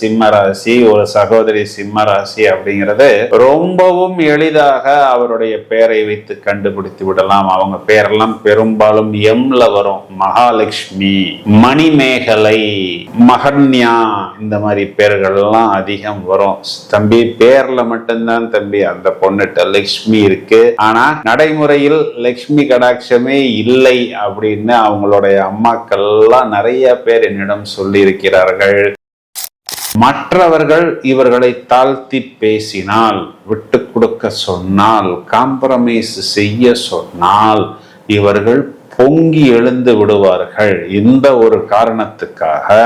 சிம்மராசி, ஒரு சகோதரி சிம்மராசி அப்படிங்கிறது ரொம்பவும் எளிதாக அவருடைய பெயரை வைத்து கண்டுபிடித்து விடலாம். அவங்க பெயரெல்லாம் பெரும்பாலும் எம்ல வரும். மகாலட்சுமி, மணிமேகலை, மகன்யா, இந்த மாதிரி பெயர்கள் எல்லாம் அதிகம் வரும். தம்பி பேர்ல மட்டும்தான் தம்பி அந்த பொண்ணுட்ட லட்சுமி இருக்கு, ஆனா நடைமுறையில் லட்சுமி கடாட்சமே இல்லை அப்படின்னு அவங்களுடைய அம்மாக்கள் எல்லாம் நிறைய பேர் என்னிடம் சொல்லி இருக்கிறார்கள். மற்றவர்கள் இவர்களை தாழ்த்தி பேசினால், விட்டு கொடுக்க சொன்னால், காம்ப்ரமைஸ் செய்ய சொன்னால் இவர்கள் பொங்கி எழுந்து விடுவார்கள். இந்த ஒரு காரணத்துக்காக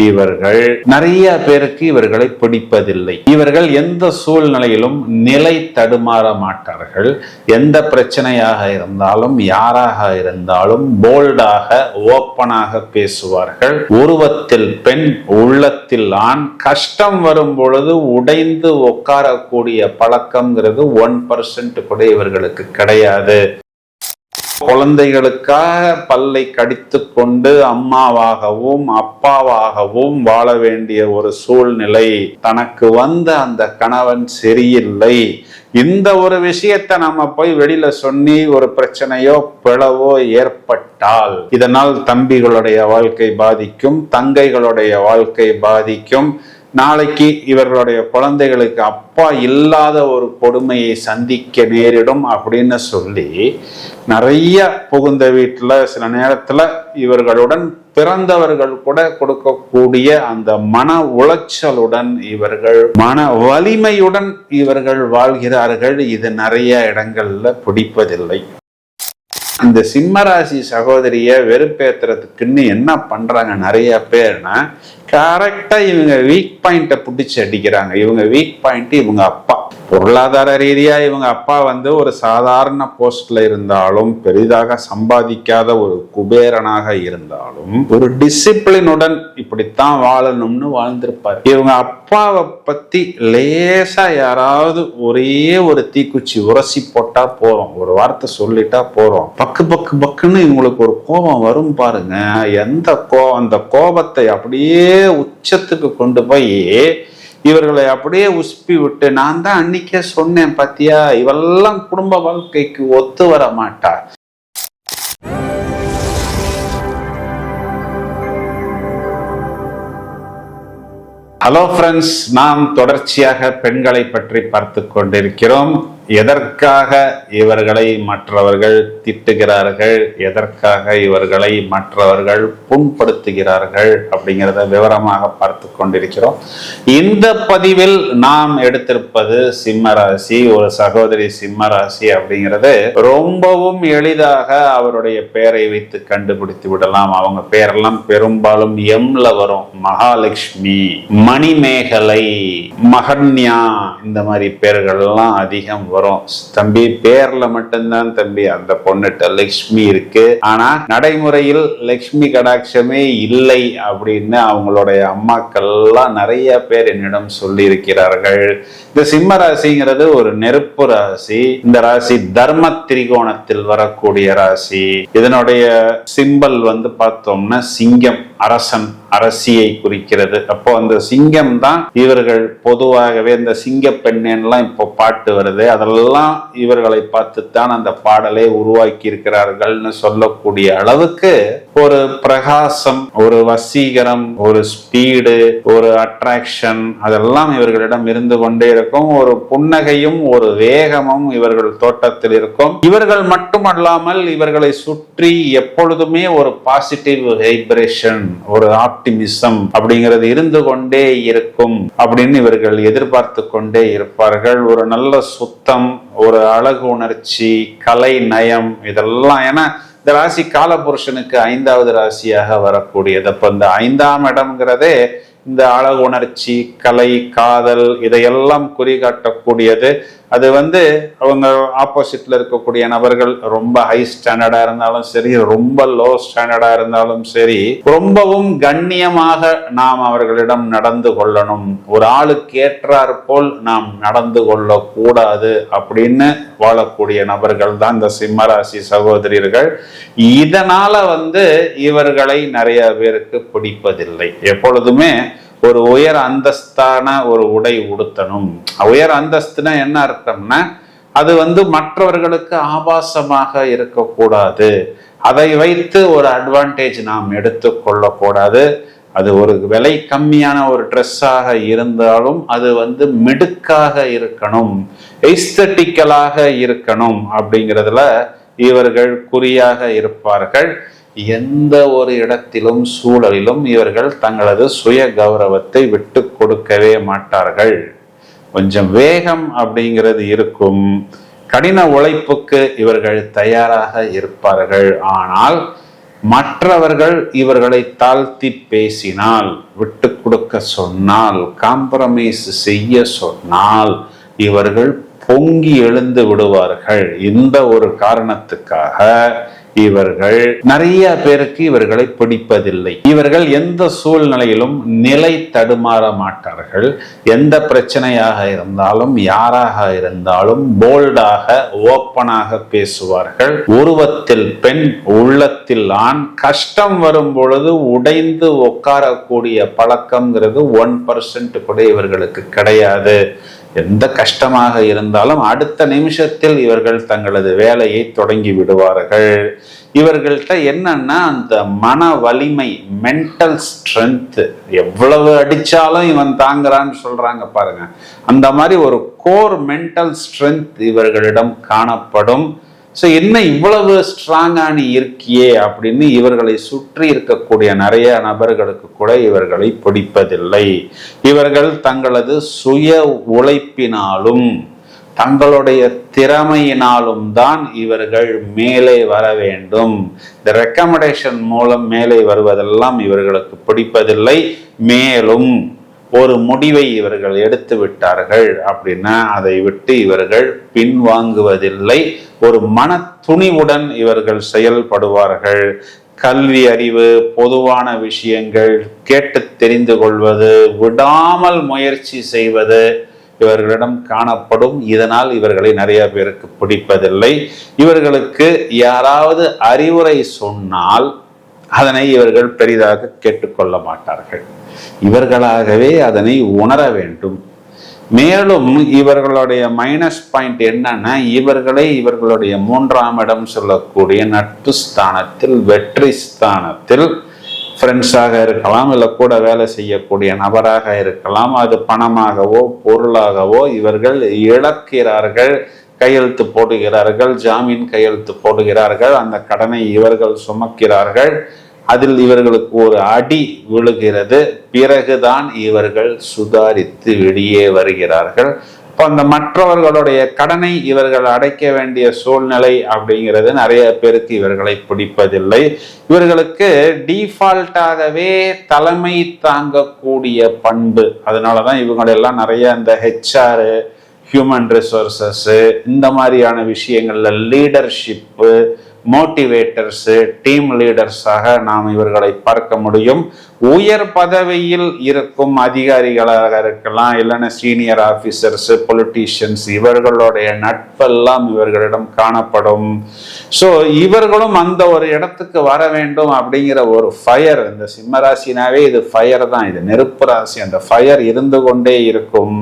இவர்கள் நிறைய பேருக்கு இவர்களை பிடிப்பதில்லை. இவர்கள் எந்த சூழ்நிலையிலும் நிலை தடுமாற மாட்டார்கள். எந்த பிரச்சனையாக இருந்தாலும் யாராக இருந்தாலும் போல்டாக ஓப்பனாக பேசுவார்கள். உருவத்தில் பெண், உள்ளத்தில் ஆண். கஷ்டம் வரும் பொழுது உடைந்து உட்காரக்கூடிய பழக்கம்ங்கிறது 1% கூட இவர்களுக்கு கிடையாது. குழந்தைகளுக்காக பல்லை கடித்து கொண்டு அம்மாவாகவும் அப்பாவாகவும் வாழ வேண்டிய ஒரு சூழ்நிலை. தனக்கு வந்த அந்த கணவன் சரியில்லை, இந்த ஒரு விஷயத்தை நம்ம போய் வெளியில சொல்லி ஒரு பிரச்சனையோ பிளவோ ஏற்பட்டால் இதனால் தம்பிகளுடைய வாழ்க்கை பாதிக்கும், தங்கைகளுடைய வாழ்க்கை பாதிக்கும். நாளைக்கு இவர்களுடைய குழந்தைகளுக்கு அப்பா இல்லாத ஒரு கொடுமையை சந்திக்க நேரிடும் அப்படின்னு சொல்லி நிறைய புகுந்த வீட்டுல சில நேரத்துல இவர்களுடன் பிறந்தவர்கள் கூட கொடுக்கக்கூடிய அந்த மன உளைச்சலுடன் இவர்கள் மன வலிமையுடன் இவர்கள் வாழ்கிறார்கள். இது நிறைய இடங்கள்ல பிடிப்பதில்லை. இந்த சிம்மராசி சகோதரிய வெறுப்பேத்துறதுக்குன்னு என்ன பண்றாங்க நிறைய பேர்னா, கரெக்டா இவங்க வீக் பாயிண்ட பிடிச்சு அடிக்கிறாங்க. இவங்க வீக் பாயிண்ட் இவங்க அப்பா. பொருளாதார ரீதியா இவங்க அப்பா ஒரு சாதாரண போஸ்ட்ல இருந்தாலும், பெரிதாக சம்பாதிக்காத ஒரு குபேரனாக இருந்தாலும், ஒரு டிசிப்ளினுடன் இப்படித்தான் வாழணும்னு வாழ்ந்திருப்பாரு. இவங்க அப்பாவை பத்தி லேசா யாராவது ஒரே ஒரு தீக்குச்சி உரசி போட்டா போறோம், ஒரு வார்த்தை சொல்லிட்டா போறோம், பக்கு பக்கு பக்குன்னு இவங்களுக்கு ஒரு கோபம் வரும் பாருங்க. அந்த கோபத்தை அப்படியே உச்சத்துக்கு கொண்டு போய் இவர்களை அப்படியே உசுப்பி விட்டு, நான் தான் அன்னைக்கே சொன்னேன் பாத்தியா, இவெல்லாம் குடும்ப வாழ்க்கைக்கு ஒத்து வர மாட்டா. ஹலோ ஃப்ரெண்ட்ஸ், நாம் தொடர்ச்சியாக பெண்களை பற்றி பார்த்து கொண்டிருக்கிறோம். எதற்காக இவர்களை மற்றவர்கள் திட்டுகிறார்கள், எதற்காக இவர்களை மற்றவர்கள் புண்படுத்துகிறார்கள் அப்படிங்கிறத விவரமாக பார்த்து கொண்டிருக்கிறோம். இந்த பதிவில் நாம் எடுத்திருப்பது சிம்மராசி, ஒரு சகோதரி சிம்மராசி அப்படிங்கிறது ரொம்பவும் எளிதாக அவருடைய பெயரை வைத்து கண்டுபிடித்து விடலாம். அவங்க பெயரெல்லாம் பெரும்பாலும் எம்ல வரும். மகாலட்சுமி, மணிமேகலை, மகன்யா, இந்த மாதிரி பெயர்கள் எல்லாம் அதிகம் வரும். தம்பி பேர்ல மட்டும்தான் தம்பி அந்த பொண்ணுட்ட லட்சுமி இருக்கு, ஆனா நடைமுறையில் லட்சுமி கடாட்சமே இல்லை அப்படின்னு அவங்களுடைய அம்மாக்கள் எல்லாம் நிறைய பேர் என்னிடம் சொல்லி இருக்கிறார்கள். இந்த சிம்ம ராசிங்கிறது ஒரு நெருப்பு ராசி. இந்த ராசி தர்ம திரிகோணத்தில் வரக்கூடிய ராசி. இதனுடைய சிம்பல் பார்த்தோம்னா சிங்கம், அரசன், அரசியை குறிக்கிறது. அப்போ அந்த சிங்கம் தான் இவர்கள் பொதுவாகவே இந்த சிங்க பெண்ணெல்லாம் இப்போ பாட்டு வருது, அதெல்லாம் இவர்களை பார்த்துத்தான் அந்த பாடலை உருவாக்கி இருக்கிறார்கள்னு சொல்லக்கூடிய அளவுக்கு ஒரு பிரகாசம், ஒரு வசீகரம், ஒரு ஸ்பீடு, ஒரு அட்ராக்ஷன் அதெல்லாம் இவர்களிடம் இருந்து கொண்டே இருக்கும். ஒரு புன்னகையும் ஒரு வேகமும் இவர்கள் தோட்டத்தில் இருக்கும். இவர்கள் மட்டுமல்லாமல் இவர்களை சுற்றி எப்பொழுதுமே ஒரு பாசிட்டிவ் வைப்ரேஷன், ஒரு ஆப்டிமிசம் அப்படிங்கிறது இருந்து கொண்டே இருக்கும் அப்படின்னு இவர்கள் எதிர்பார்த்து கொண்டே இருப்பார்கள். ஒரு நல்ல சுத்தம், ஒரு அழகு உணர்ச்சி, கலை நயம், இதெல்லாம். ஏன்னா இந்த ராசி காலபுருஷனுக்கு 5வது ராசியாக வரக்கூடியது. அப்ப இந்த 5ஆம் இடம்ங்கிறதே இந்த அழகு உணர்ச்சி, கலை, காதல் இதையெல்லாம் குறிகாட்டக்கூடியது. அது அவங்க ஆப்போசிட்ல இருக்கக்கூடிய நபர்கள் ரொம்ப ஹை ஸ்டாண்டர்டா இருந்தாலும் சரி, ரொம்ப லோ ஸ்டாண்டர்டா இருந்தாலும் சரி, ரொம்பவும் கண்ணியமாக நாம் அவர்களிடம் நடந்து கொள்ளணும். ஒரு ஆளுக்கு ஏற்றாற் போல் நாம் நடந்து கொள்ள கூடாது அப்படின்னு வாழக்கூடிய நபர்கள் தான் இந்த சிம்மராசி சகோதரர்கள். இதனால இவர்களை நிறைய பேருக்கு பிடிப்பதில்லை. எப்பொழுதுமே ஒரு உயர் அந்தஸ்தான ஒரு உடை உடுத்தணும். உயர் அந்தஸ்துனா என்ன அர்த்தம்னா அது மற்றவர்களுக்கு ஆபாசமாக இருக்கக்கூடாது. அதை வைத்து ஒரு அட்வான்டேஜ் நாம் எடுத்துக்கொள்ளக்கூடாது. அது ஒரு விலை கம்மியான ஒரு ட்ரெஸ்ஸாக இருந்தாலும் அது மிடுக்காக இருக்கணும், எஸ்தட்டிக்கலாக இருக்கணும் அப்படிங்கிறதுல இவர்கள் குறியாக இருப்பார்கள். எந்த ஒரு இடத்திலும் சூழலிலும் இவர்கள் தங்களது சுய கௌரவத்தை விட்டு கொடுக்கவே மாட்டார்கள். கொஞ்சம் வேகம் அப்படிங்கிறது இருக்கும், கடின உழைப்புக்கு இவர்கள் தயாராக இருப்பார்கள். ஆனால் மற்றவர்கள் இவர்களை தாழ்த்தி பேசினால், விட்டு கொடுக்க சொன்னால், காம்ப்ரமைஸ் செய்ய சொன்னால் இவர்கள் பொங்கி எழுந்து விடுவார்கள். இந்த ஒரு காரணத்துக்காக இவர்கள் நிறைய பேருக்கு இவர்களை பிடிப்பதில்லை. இவர்கள் எந்த சூழ்நிலையிலும் நிலை தடுமாற மாட்டார்கள். எந்த பிரச்சனையாக இருந்தாலும் யாராக இருந்தாலும் போல்டாக ஓப்பனாக பேசுவார்கள். உருவத்தில் பெண் உள்ளத்தில் ஆண். கஷ்டம் வரும் பொழுது உடைந்து உட்காரக்கூடிய பழக்கம்ங்கிறது 1% கூட இவர்களுக்கு கிடையாது. எந்த கஷ்டமாக இருந்தாலும் அடுத்த நிமிஷத்தில் இவர்கள் தங்களது வேலையை தொடங்கி விடுவார்கள். இவர்கள்ட்ட என்னன்னா அந்த மன வலிமை, மென்டல் ஸ்ட்ரென்த், எவ்வளவு அடிச்சாலும் இவன் தாங்குறான்னு சொல்றாங்க பாருங்க, அந்த மாதிரி ஒரு கோர் மென்டல் ஸ்ட்ரென்த் இவர்களிடம் காணப்படும். ஸோ என்ன இவ்வளவு ஸ்ட்ராங்கா நீ இருக்கியே அப்படின்னு இவர்களை சுற்றி இருக்கக்கூடிய நிறைய நபர்களுக்கு கூட இவர்களை பிடிப்பதில்லை. இவர்கள் தங்களது சுய உழைப்பினாலும் தங்களுடைய திறமையினாலும் தான் இவர்கள் மேலே வர வேண்டும். இந்த ரெக்கமெண்டேஷன் மூலம் மேலே வருவதெல்லாம் இவர்களுக்கு பிடிப்பதில்லை. மேலும் ஒரு முடிவை இவர்கள் எடுத்து விட்டார்கள் அப்படின்னா அதை விட்டு இவர்கள் பின்வாங்குவதில்லை. ஒரு மன துணிவுடன் இவர்கள் செயல்படுவார்கள். கல்வி அறிவு, பொதுவான விஷயங்கள் கேட்டு தெரிந்து கொள்வது, விடாமல் முயற்சி செய்வது இவர்களிடம் காணப்படும். இதனால் இவர்களை நிறைய பேருக்கு பிடிப்பதில்லை. இவர்களுக்கு யாராவது அறிவுரை சொன்னால் அதனை இவர்கள் பெரிதாக கேட்டுக்கொள்ள மாட்டார்கள். இவர்களாகவே அதனை உணர வேண்டும். மேலும் இவர்களுடைய மைனஸ் பாயிண்ட் என்னன்னா, இவர்களுடைய 3ஆம் இடம் சொல்லக்கூடிய நட்பு ஸ்தானத்தில், வெற்றி ஸ்தானத்தில் ஃப்ரெண்ட்ஸாக இருக்கலாம், இல்லை கூட வேலை செய்யக்கூடிய நபராக இருக்கலாம், அது பணமாகவோ பொருளாகவோ இவர்கள் இழக்கிறார்கள். கையெழுத்து போடுகிறார்கள், ஜாமீன் கையெழுத்து போடுகிறார்கள், அந்த கடனை இவர்கள் சுமக்கிறார்கள். அதில் இவர்களுக்கு ஒரு அடி விழுகிறது. பிறகுதான் இவர்கள் சுதாரித்து வெளியே வருகிறார்கள். இப்போ அந்த மற்றவர்களுடைய கடனை இவர்கள் அடைக்க வேண்டிய சூழ்நிலை அப்படிங்கிறது நிறைய பேருக்கு இவர்களை பிடிப்பதில்லை. இவர்களுக்கு டிஃபால்ட்டாகவே தலைமை தாங்கக்கூடிய பண்பு. அதனாலதான் இவங்களெல்லாம் நிறைய இந்த HR, ஹியூமன் ரிசோர்சஸ், இந்த மாதிரியான விஷயங்கள்ல லீடர்ஷிப்பு, மோட்டிவேட்டர்ஸ், டீம் லீடர்ஸாக நாம் இவர்களை பார்க்க முடியும். உயர் பதவியில் இருக்கும் அதிகாரிகளாக இருக்கலாம், இல்லைன்னா சீனியர் ஆபீசர்ஸ், பொலிட்டீஷியன்ஸ், இவர்களுடைய நட்பெல்லாம் இவர்களிடம் காணப்படும். ஸோ இவர்களும் அந்த ஒரு இடத்துக்கு வர வேண்டும் அப்படிங்கிற ஒரு ஃபயர், இந்த சிம்மராசினாவே இது ஃபயர் தான், இது நெருப்பு ராசி. அந்த ஃபயர் இருந்து கொண்டே இருக்கும்.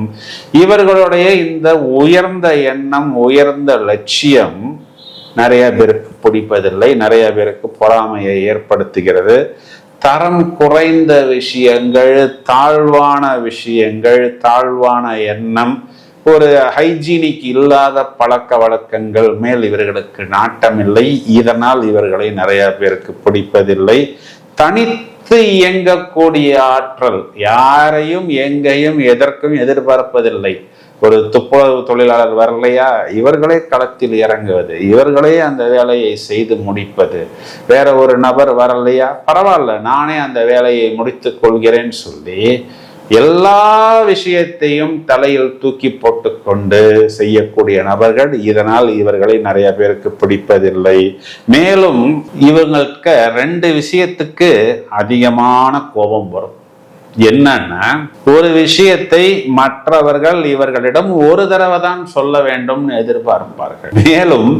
இவர்களுடைய இந்த உயர்ந்த எண்ணம், உயர்ந்த லட்சியம் நிறைய பேருக்கு பிடிப்பதில்லை. நிறைய பேருக்கு பொறாமையை ஏற்படுத்துகிறது. தரம் குறைந்த விஷயங்கள், தாழ்வான விஷயங்கள், தாழ்வான எண்ணம், ஒரு ஹைஜீனிக் இல்லாத பழக்க வழக்கங்கள் மேல் இவர்களுக்கு நாட்டம் இல்லை. இதனால் இவர்களை நிறைய பேருக்கு பிடிப்பதில்லை. தனித்து இயங்கக்கூடிய ஆற்றல், யாரையும் எங்கேயும் எதற்கும் எதிர்பார்ப்பதில்லை. ஒரு துப்புரவு தொழிலாளர் வரலையா, இவர்களே களத்தில் இறங்குவது, இவர்களே அந்த வேலையை செய்து முடிப்பது. வேற ஒரு நபர் வரலையா, பரவாயில்ல நானே அந்த வேலையை முடித்துக் கொள்கிறேன்னு சொல்லி எல்லா விஷயத்தையும் தலையில் தூக்கி போட்டு கொண்டு செய்யக்கூடிய நபர்கள். இதனால் இவர்களை நிறைய பேருக்கு பிடிப்பதில்லை. மேலும் இவங்களுக்கு 2 விஷயத்துக்கு அதிகமான கோபம் வரும். என்னன்னா, ஒரு விஷயத்தை மற்றவர்கள் இவர்களிடம் ஒரு தடவை தான் சொல்ல வேண்டும் எதிர்பார்ப்பார்கள். மேலும்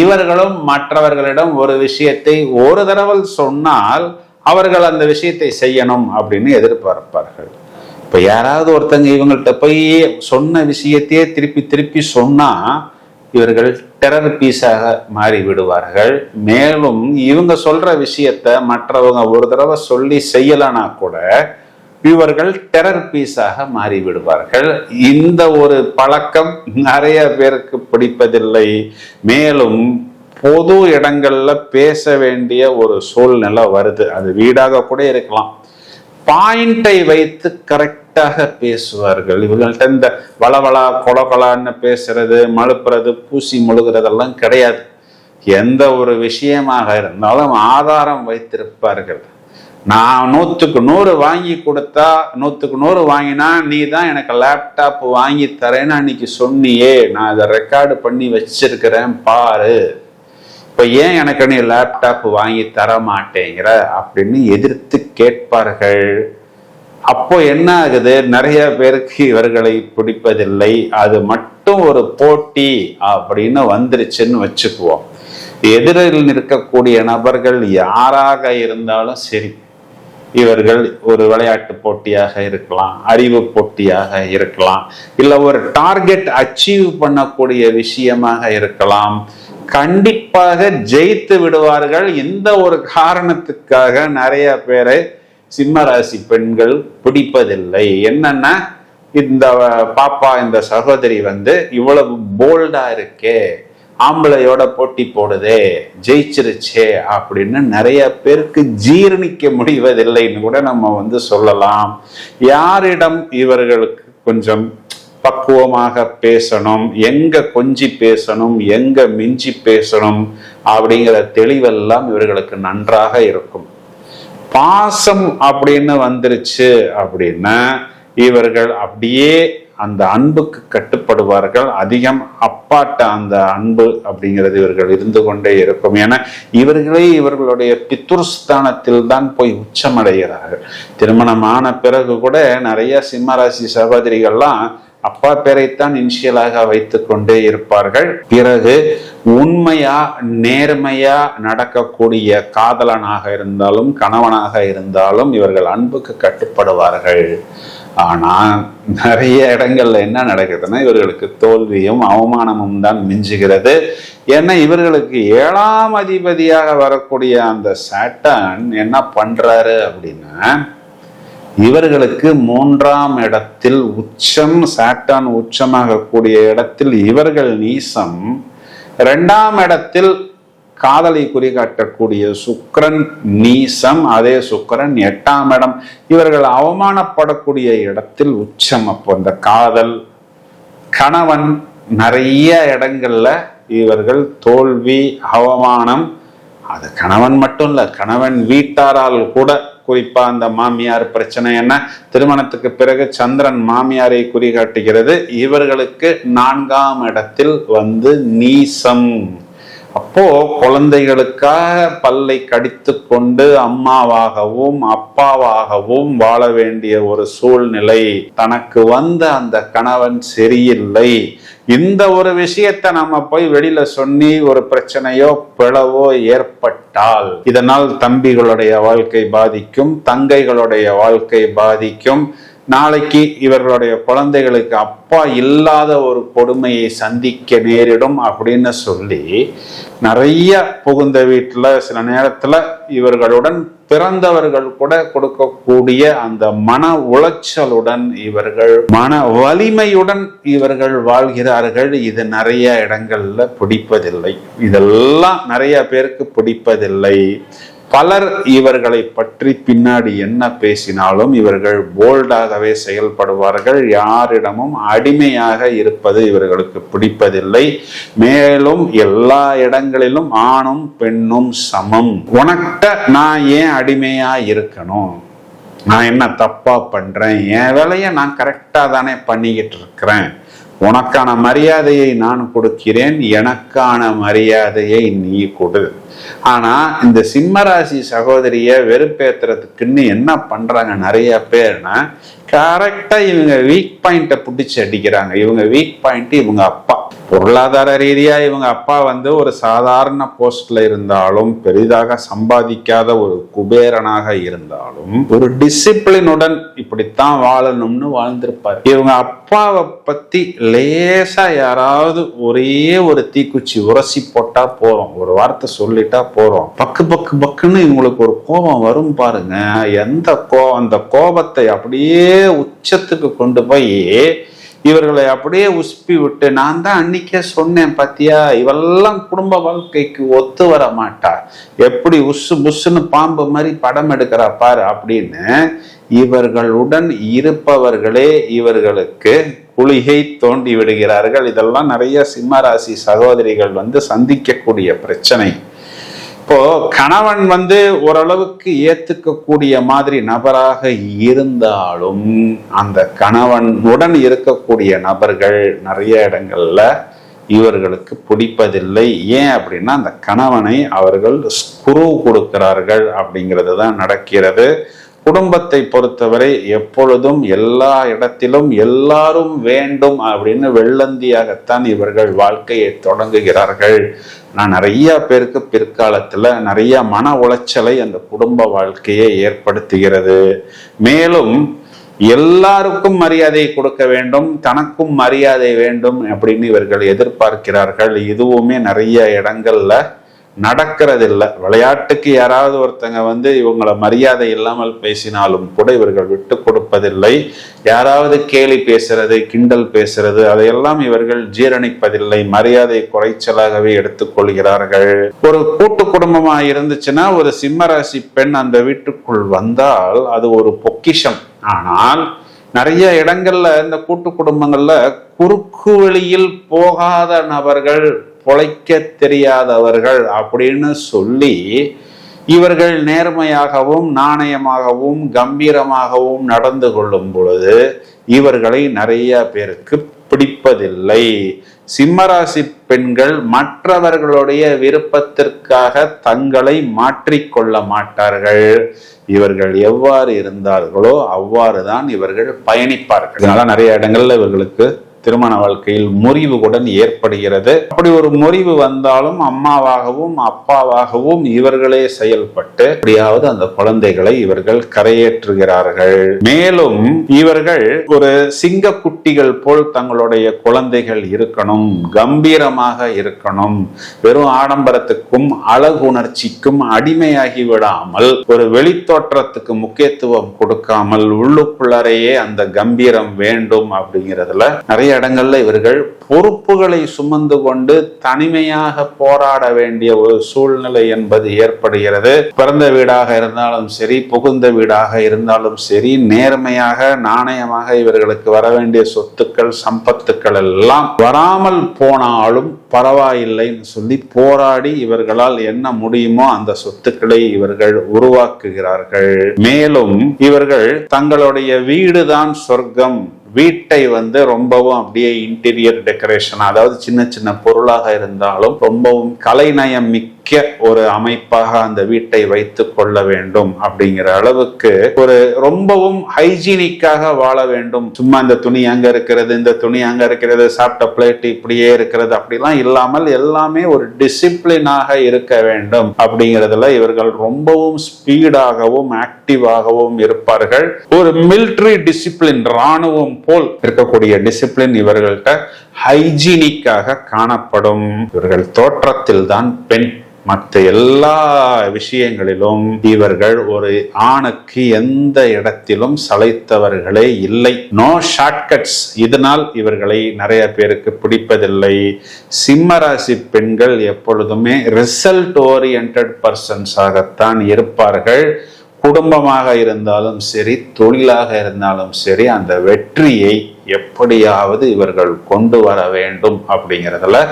இவர்களும் மற்றவர்களிடம் ஒரு விஷயத்தை ஒரு தடவை சொன்னால் அவர்கள் அந்த விஷயத்தை செய்யணும் அப்படின்னு எதிர்பார்ப்பார்கள். இப்ப யாராவது ஒருத்தங்க இவங்கள்ட்ட போய் சொன்ன விஷயத்தையே திருப்பி திருப்பி சொன்னா இவர்கள் டெரர் பீஸாக மாறி விடுவார்கள். மேலும் இவங்க சொல்ற விஷயத்த மற்றவங்க ஒரு தடவை சொல்லி செய்யலனா கூட இவர்கள் டெரர் பீஸாக மாறி விடுவார்கள். இந்த ஒரு பழக்கம் நிறைய பேருக்கு பிடிப்பதில்லை. மேலும் பொது இடங்கள்ல பேச வேண்டிய ஒரு சூழ்நிலை வருது. அது வீடாக கூட இருக்கலாம். பாயிண்டை வைத்து கரெக்டாக பேசுவார்கள். இவங்கள்ட்ட இந்த வளவளா கொலகொலான்னு பேசுறது, மழுப்புறது, பூசி முழுகிறதெல்லாம் கிடையாது. எந்த ஒரு விஷயமாக இருந்தாலும் ஆதாரம் வைத்திருப்பார்கள். நான் 100க்கு 100 வாங்கி கொடுத்தா 100க்கு 100 வாங்கினா நீ தான் எனக்கு லேப்டாப் வாங்கி தரேன்னு அன்னைக்கு சொன்னியே, நான் அதை ரெக்கார்டு பண்ணி வச்சிருக்கிறேன் பாரு, இப்ப ஏன் எனக்கு நீ லேப்டாப் வாங்கி தர மாட்டேங்கிற அப்படின்னு எதிர்த்து கேட்பார்கள். அப்போ என்ன ஆகுது, நிறைய பேருக்கு இவர்களை பிடிப்பதில்லை. அது மட்டும் ஒரு போட்டி அப்படின்னு வந்துருச்சுன்னு வச்சுக்குவோம். எதிரில் நிற்கக்கூடிய நபர்கள் யாராக இருந்தாலும் சரி, இவர்கள் ஒரு விளையாட்டு போட்டியாக இருக்கலாம், அறிவு போட்டியாக இருக்கலாம், இல்ல ஒரு டார்கெட் அச்சீவ் பண்ணக்கூடிய விஷயமாக இருக்கலாம், கண்டிப்பாக ஜெயித்து விடுவார்கள். இந்த ஒரு காரணத்துக்காக நிறைய பேரை சிம்மராசி பெண்கள் பிடிப்பதில்லை. என்னன்னா, இந்த பாப்பா, இந்த சகோதரி இவ்வளவு போல்டா இருக்கே, ஆம்பளையோட போட்டி போடுதே, ஜெயிச்சிருச்சே அப்படின்னு நிறைய பேருக்கு ஜீரணிக்க முடிவதில்லைன்னு கூட நம்ம சொல்லலாம். யாரிடம் இவர்களுக்கு கொஞ்சம் பக்குவமாக பேசணும், எங்க கொஞ்சி பேசணும், எங்க மிஞ்சி பேசணும் அப்படிங்கிற தெளிவெல்லாம் இவர்களுக்கு நன்றாக இருக்கும். பாசம் அப்படின்னு வந்துருச்சு அப்படின்னா இவர்கள் அப்படியே அந்த அன்புக்கு கட்டுப்படுவார்கள். அதிகம் அப்பாட்ட அந்த அன்பு அப்படிங்கிறது இவர்கள் இருந்து கொண்டே இருக்கும். ஏன்னா இவர்களே இவர்களுடைய பித்ருஸ்தானத்தில் தான் போய் உச்சமடைகிறார்கள். திருமணமான பிறகு கூட நிறைய சிம்மராசி சகோதரிகள்லாம் அப்பா பேரைத்தான் இனிஷியலாக வைத்து கொண்டே இருப்பார்கள். பிறகு உண்மையா நேர்மையா நடக்கக்கூடிய காதலனாக இருந்தாலும் கணவனாக இருந்தாலும் இவர்கள் அன்புக்கு கட்டுப்படுவார்கள். ஆனா நிறைய இடங்கள்ல என்ன நடக்குதுன்னா இவர்களுக்கு தோல்வியும் அவமானமும் தான் மிஞ்சுகிறது. ஏன்னா இவர்களுக்கு 7ஆம் அதிபதியாக வரக்கூடிய அந்த சாட்டன் என்ன பண்றாரு அப்படின்னா, இவர்களுக்கு 3ஆம் இடத்தில் உச்சம், சாட்டன் உச்சமாக கூடிய இடத்தில் இவர்கள் நீசம், 2ஆம் இடத்தில் காதலை குறிகாட்டக்கூடிய சுக்கிரன் நீசம், அதே சுக்கிரன் 8ஆம் இடம், இவர்கள் அவமானப்படக்கூடிய இடத்தில் உச்சம். அப்போ இந்த காதல், கணவன், நிறைய இடங்கள்ல இவர்கள் தோல்வி, அவமானம். அது கணவன் மட்டும் இல்ல, கணவன் வீட்டாரால் கூட, குறிப்பா அந்த மாமியார் பிரச்சனை. என்ன, திருமணத்துக்கு பிறகு சந்திரன் மாமியாரை குறிகாட்டுகிறது. இவர்களுக்கு 4ஆம் இடத்தில் நீசம். அப்போ குழந்தைகளுக்காக பல்லை கடித்து கொண்டு அம்மாவாகவும் அப்பாவாகவும் வாழ வேண்டிய ஒரு சூழ்நிலை. தனக்கு அந்த கணவன் சரியில்லை, இந்த ஒரு விஷயத்தை நம்ம போய் வெளியில சொல்லி ஒரு பிரச்சனையோ பிளவோ ஏற்பட்டால் இதனால் தம்பிகளுடைய வாழ்க்கை பாதிக்கும், தங்கைகளுடைய வாழ்க்கை பாதிக்கும். நாளைக்கு இவர்களுடைய குழந்தைகளுக்கு அப்பா இல்லாத ஒரு கொடுமையை சந்திக்க நேரிடும் அப்படின்னு சொல்லி நிறைய புகுந்த வீட்டுல சில நேரத்துல இவர்களுடன் பிறந்தவர்கள் கூட கொடுக்கக்கூடிய அந்த மன உளைச்சலுடன் இவர்கள் மன வலிமையுடன் இவர்கள் வாழ்கிறார்கள். இது நிறைய இடங்கள்ல பிடிப்பதில்லை. இதெல்லாம் நிறைய பேருக்கு பிடிப்பதில்லை. பலர் இவர்களை பற்றி பின்னாடி என்ன பேசினாலும் இவர்கள் போல்டாகவே செயல்படுவார்கள். யாரிடமும் அடிமையாக இருப்பது இவர்களுக்கு பிடிப்பதில்லை. மேலும் எல்லா இடங்களிலும் ஆணும் பெண்ணும் சமம். உனக்கிட்ட நான் ஏன் அடிமையா இருக்கணும்? நான் என்ன தப்பா பண்றேன்? என் வேலையை நான் கரெக்டா தானே பண்ணிக்கிட்டு இருக்கிறேன். உனக்கான மரியாதையை நான் கொடுக்கிறேன், எனக்கான மரியாதையை நீ கொடு. ஆனா இந்த சிம்மராசி சகோதரிய வெறுப்பேத்துறதுக்குன்னு என்ன பண்றாங்க நிறைய பேர்னா, கரெக்டா இவங்க வீக் பாயிண்ட பிடிச்சு அடிக்கிறாங்க. இவங்க வீக் பாயிண்ட் இவங்க அப்பா. பொருளாதார ரீதியா இவங்க அப்பா ஒரு சாதாரண போஸ்ட்ல இருந்தாலும், பெரிதாக சம்பாதிக்காத ஒரு குபேரனாக இருந்தாலும், ஒரு டிசிப்ளினுடன் இப்படித்தான் வாழணும்னு வாழ்ந்திருப்பாரு. இவங்க அப்பாவை பத்தி லேசா யாராவது ஒரே ஒரு தீக்குச்சி உரசி போட்டா போறோம், ஒரு வார்த்தை சொல்லிட்டா போறோம், பக்கு பக்கு பக்குன்னு இவங்களுக்கு ஒரு கோபம் வரும் பாருங்க. அந்த கோபத்தை அப்படியே உச்சத்துக்கு கொண்டு போய் இவர்களை அப்படியே உசுப்பி விட்டு, நான் தான் அன்னைக்கே சொன்னேன் பாத்தியா, இவெல்லாம் குடும்ப வாழ்க்கைக்கு ஒத்து வர மாட்டா, எப்படி உசு புசுன்னு பாம்பு மாதிரி படம் எடுக்கிறா பாரு அப்படின்னு இவர்களுடன் இருப்பவர்களே இவர்களுக்கு குளிகை தோண்டி விடுகிறார்கள். இதெல்லாம் நிறைய சிம்மராசி சகோதரிகள் சந்திக்கக்கூடிய பிரச்சனை. இப்போ கணவன் ஓரளவுக்கு ஏத்துக்கக்கூடிய மாதிரி நபராக இருந்தாலும், அந்த கணவனுடன் இருக்கக்கூடிய நபர்கள் நிறைய இடங்கள்ல இவர்களுக்கு பிடிப்பதில்லை. ஏன் அப்படின்னா, அந்த கணவனை அவர்கள் ஸ்க்ரூ கொடுக்கிறார்கள் அப்படிங்கிறது தான் நடக்கிறது. குடும்பத்தை பொறுத்தவரை எப்பொழுதும் எல்லா இடத்திலும் எல்லாரும் வேண்டும் அப்படின்னு வெள்ளந்தியாகத்தான் இவர்கள் வாழ்க்கையை தொடங்குகிறார்கள். நான் நிறைய பேருக்கு பிற்காலத்துல நிறைய மன உளைச்சலை அந்த குடும்ப வாழ்க்கையை ஏற்படுத்துகிறது. மேலும் எல்லாருக்கும் மரியாதை கொடுக்க வேண்டும், தனக்கும் மரியாதை வேண்டும் அப்படின்னு இவர்கள் எதிர்பார்க்கிறார்கள். இதுவுமே நிறைய இடங்கள்ல நடக்கிறதில்லை. விளையாட்டுக்கு யாராவது ஒருத்தங்க இவங்களை மரியாதை இல்லாமல் பேசினாலும் கூட இவர்கள் விட்டு கொடுப்பதில்லை. யாராவது கேலி பேசுறது, கிண்டல் பேசுறது, அதையெல்லாம் இவர்கள் ஜீரணிப்பதில்லை. மரியாதை குறைச்சலாகவே எடுத்துக்கொள்கிறார்கள். ஒரு கூட்டு குடும்பமா இருந்துச்சுன்னா, ஒரு சிம்மராசி பெண் அந்த வீட்டுக்குள் வந்தால் அது ஒரு பொக்கிஷம். ஆனால் நிறைய இடங்கள்ல இந்த கூட்டு குடும்பங்கள்ல குறுக்கு வழியில் போகாத நபர்கள், பொழைக்க தெரியாதவர்கள் அப்படின்னு சொல்லி இவர்கள் நேர்மையாகவும் நாணயமாகவும் கம்பீரமாகவும் நடந்து கொள்ளும் பொழுது இவர்களை நிறைய பேருக்கு பிடிப்பதில்லை. சிம்மராசி பெண்கள் மற்றவர்களுடைய விருப்பத்திற்காக தங்களை மாற்றிக்கொள்ள மாட்டார்கள். இவர்கள் எவ்வாறு இருந்தார்களோ அவ்வாறுதான் இவர்கள் பயணிப்பார்கள். இதனால நிறைய இடங்கள்ல இவர்களுக்கு திருமண வாழ்க்கையில் முறிவுடன் ஏற்படுகிறது. அப்படி ஒரு முறிவு வந்தாலும் அம்மாவாகவும் அப்பாவாகவும் இவர்களே செயல்பட்டு எப்படியாவது அந்த குழந்தைகளை இவர்கள் கரையேற்றுகிறார்கள். மேலும் இவர்கள் ஒரு சிங்க குட்டிகள் போல் தங்களுடைய குழந்தைகள் இருக்கணும், கம்பீரமாக இருக்கணும், வெறும் ஆடம்பரத்துக்கும் அழகுணர்ச்சிக்கும் அடிமையாகி விடாமல், ஒரு வெளித்தோற்றத்துக்கு முக்கியத்துவம் கொடுக்காமல் உள்ளுக்குள்ளரையே அந்த கம்பீரம் வேண்டும் அப்படிங்கிறதுல நிறைய இடங்கள்ல இவர்கள் பொறுப்புகளை சுமந்து கொண்டு தனிமையாக போராட வேண்டிய ஒரு சூழ்நிலை என்பது ஏற்படுகிறது. பிறந்த வீடாக இருந்தாலும் சரி, புகுந்த வீடாக இருந்தாலும் சரி, நேர்மையாக நாணயமாக இவர்களுக்கு வர வேண்டிய சொத்துக்கள் சம்பத்துக்கள் எல்லாம் வராமல் போனாலும் பரவாயில்லைன்னு சொல்லி போராடி இவர்களால் என்ன முடியுமோ அந்த சொத்துக்களை இவர்கள் உருவாக்குகிறார்கள். மேலும் இவர்கள் தங்களுடைய வீடுதான் சொர்க்கம், வீட்டை ரொம்பவும் அப்படியே இன்டீரியர் டெக்கரேஷன், அதாவது சின்ன சின்ன பொருளாக இருந்தாலும் ரொம்பவும் கலைநயம் மிக்க ஒரு அமைப்பாக அந்த வீட்டை வைத்துக் கொள்ள வேண்டும் அப்படிங்கிற அளவுக்கு ஒரு ரொம்பவும் ஹைஜீனிக்காக வாழ வேண்டும். சும்மா இந்த துணி அங்க இருக்கிறது, இந்த துணி அங்க இருக்கிறது, சாப்பிட்ட பிளேட் இப்படியே இருக்கிறது அப்படிலாம் இல்லாமல் எல்லாமே ஒரு டிசிப்ளினாக இருக்க வேண்டும் அப்படிங்கிறதுல இவர்கள் ரொம்பவும் ஸ்பீடாகவும் ஆக்டிவாகவும் இருப்பார்கள். ஒரு மிலிட்டரி டிசிப்ளின், ராணுவம் போல் இருக்கக்கூடிய டிசிப்ளின் இவர்கள்ட்ட ஹைஜீனிக்காக காணப்படும். இவர்கள் தோற்றத்தில் தான் பெண், மற்ற எல்லா விஷயங்களிலும் இவர்கள் ஒரு ஆணுக்கு எந்த இடத்திலும் சளைத்தவர்களே இல்லை. No shortcuts. இதனால் இவர்களை நிறைய பேருக்கு பிடிப்பதில்லை. சிம்மராசி பெண்கள் எப்பொழுதுமே ரிசல்ட் ஓரியன்டட் பர்சன்ஸாகத்தான் இருப்பார்கள். குடும்பமாக இருந்தாலும் சரி, தொழிலாக இருந்தாலும் சரி, அந்த வெற்றியை எப்படியாவது இவர்கள் கொண்டு வர வேண்டும் அப்படிங்கிறதுல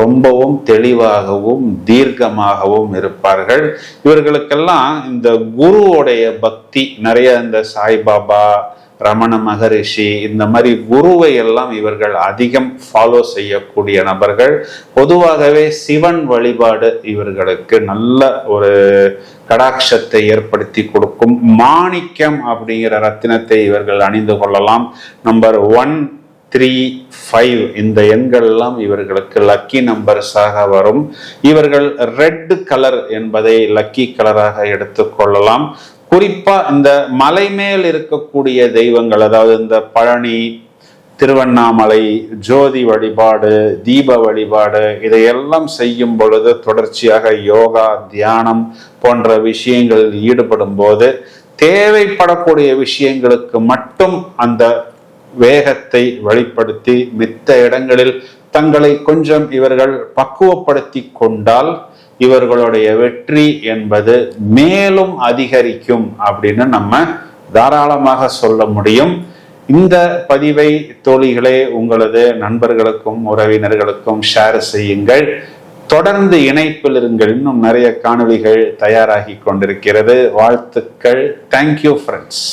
ரொம்பவும் தெளிவாகவும் தீர்க்கமாகவும் இருப்பார்கள். இவர்களுக்கெல்லாம் இந்த குருவோடைய பக்தி நிறைய, இந்த சாய்பாபா, ரமண மகரிஷி, இந்த மாதிரி குருவை எல்லாம் இவர்கள் அதிகம் ஃபாலோ செய்யக்கூடிய நபர்கள். பொதுவாகவே சிவன் வழிபாடு இவர்களுக்கு நல்ல ஒரு கடாட்சத்தை ஏற்படுத்தி கொடுக்கும். மாணிக்கம் அப்படிங்கிற ரத்தினத்தை இவர்கள் அணிந்து கொள்ளலாம். நம்பர் 1 5 இந்த எண்கள் எல்லாம் இவர்களுக்கு லக்கி நம்பர்ஸாக வரும். இவர்கள் ரெட் கலர் என்பதை லக்கி கலராக எடுத்துக்கொள்ளலாம். குறிப்பா இந்த மலை மேல் இருக்கக்கூடிய தெய்வங்கள், அதாவது இந்த பழனி, திருவண்ணாமலை, ஜோதி வழிபாடு, தீப வழிபாடு, இதையெல்லாம் செய்யும் பொழுது தொடர்ச்சியாக யோகா, தியானம் போன்ற விஷயங்களில் ஈடுபடும் போது தேவைப்படக்கூடிய விஷயங்களுக்கு மட்டும் அந்த வேகத்தை வெளிப்படுத்தி மித்த இடங்களில் தங்களை கொஞ்சம் இவர்கள் பக்குவப்படுத்தி கொண்டால் இவர்களுடைய வெற்றி என்பது மேலும் அதிகரிக்கும் அப்படின்னு நம்ம தாராளமாக சொல்ல முடியும். இந்த பதிவை தோழிகளே உங்களது நண்பர்களுக்கும் உறவினர்களுக்கும் ஷேர் செய்யுங்கள். தொடர்ந்து இணைப்பில் இருங்கள். இன்னும் நிறைய காணொளிகள் தயாராகி கொண்டிருக்கிறது. வாழ்த்துக்கள். Thank you friends.